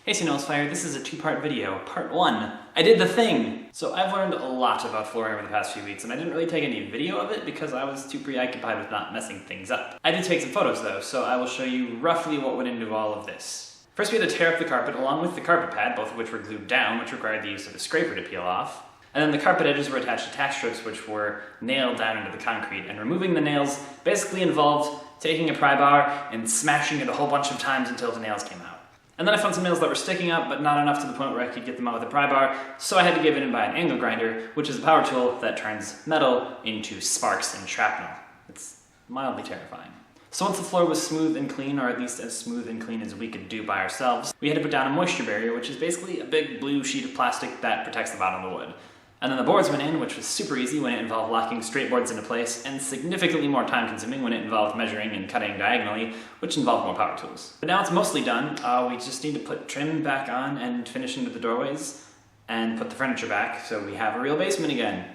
Hey Fire, this is a two-part video. Part 1, I did the thing! So I've learned a lot about flooring over the past few weeks, and I didn't really take any video of it because I was too preoccupied with not messing things up. I did take some photos though, so I will show you roughly what went into all of this. First we had to tear up the carpet along with the carpet pad, both of which were glued down, which required the use of a scraper to peel off. And then the carpet edges were attached to tack strips which were nailed down into the concrete, and removing the nails basically involved taking a pry bar and smashing it a whole bunch of times until the nails came out. And then I found some nails that were sticking up, but not enough to the point where I could get them out with a pry bar, so I had to give it in by an angle grinder, which is a power tool that turns metal into sparks and shrapnel. It's mildly terrifying. So once the floor was smooth and clean, or at least as smooth and clean as we could do by ourselves, we had to put down a moisture barrier, which is basically a big blue sheet of plastic that protects the bottom of the wood. And then the boards went in, which was super easy when it involved locking straight boards into place, and significantly more time consuming when it involved measuring and cutting diagonally, which involved more power tools. But now it's mostly done. We just need to put trim back on and finish into the doorways, and put the furniture back so we have a real basement again.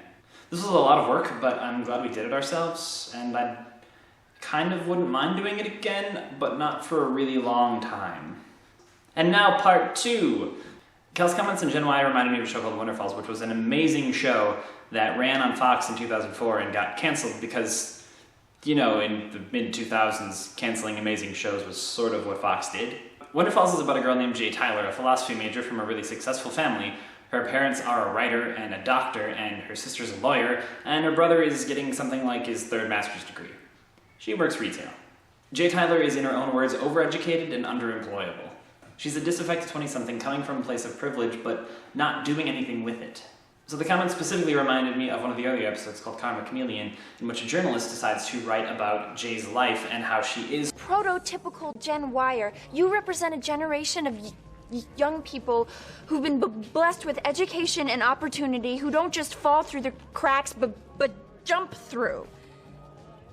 This was a lot of work, but I'm glad we did it ourselves, and I kind of wouldn't mind doing it again, but not for a really long time. And now part 2! Kel's comments in Gen Y reminded me of a show called Wonderfalls, which was an amazing show that ran on Fox in 2004 and got canceled because, you know, in the mid-2000s, canceling amazing shows was sort of what Fox did. Wonderfalls is about a girl named Jay Tyler, a philosophy major from a really successful family. Her parents are a writer and a doctor, and her sister's a lawyer, and her brother is getting something like his 3rd master's degree. She works retail. Jay Tyler is, in her own words, overeducated and underemployable. She's a disaffected 20-something coming from a place of privilege, but not doing anything with it. So the comment specifically reminded me of one of the earlier episodes called Chameleon, in which a journalist decides to write about Jay's life and how she is prototypical Gen Yer. You represent a generation of young people who've been blessed with education and opportunity, who don't just fall through the cracks, but jump through.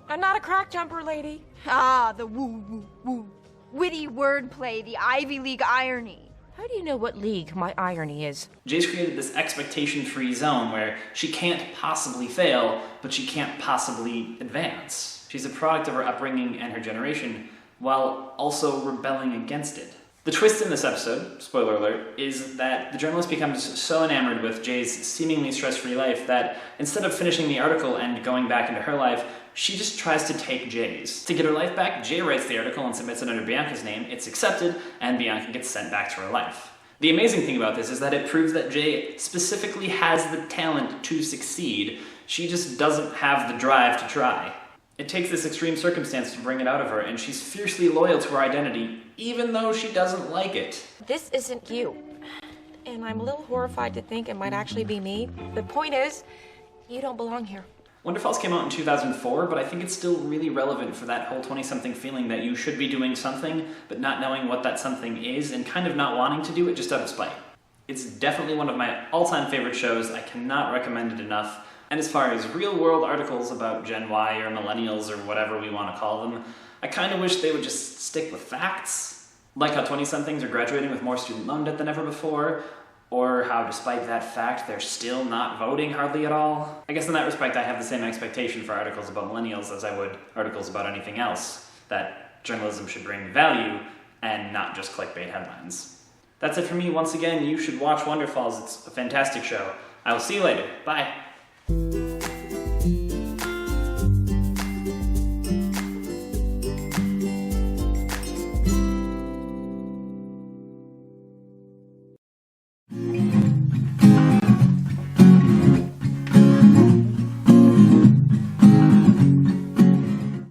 I'm not a crack jumper, lady. Ah, the woo. Witty wordplay, the Ivy League irony. How do you know what league my irony is? Jay's created this expectation-free zone where she can't possibly fail, but she can't possibly advance. She's a product of her upbringing and her generation, while also rebelling against it. The twist in this episode, spoiler alert, is that the journalist becomes so enamored with Jay's seemingly stress-free life that instead of finishing the article and going back into her life, she just tries to take Jay's. To get her life back, Jay writes the article and submits it under Bianca's name, it's accepted, and Bianca gets sent back to her life. The amazing thing about this is that it proves that Jay specifically has the talent to succeed, she just doesn't have the drive to try. It takes this extreme circumstance to bring it out of her, and she's fiercely loyal to her identity, even though she doesn't like it. This isn't you. And I'm a little horrified to think it might actually be me. The point is, you don't belong here. Wonderfalls came out in 2004, but I think it's still really relevant for that whole 20-something feeling that you should be doing something, but not knowing what that something is, and kind of not wanting to do it just out of spite. It's definitely one of my all-time favorite shows. I cannot recommend it enough. And as far as real-world articles about Gen Y or millennials or whatever we want to call them, I kind of wish they would just stick with facts. Like how 20-somethings are graduating with more student loan debt than ever before, or how despite that fact they're still not voting hardly at all. I guess in that respect I have the same expectation for articles about millennials as I would articles about anything else, that journalism should bring value and not just clickbait headlines. That's it for me. Once again, you should watch Wonderfalls. It's a fantastic show. I will see you later. Bye.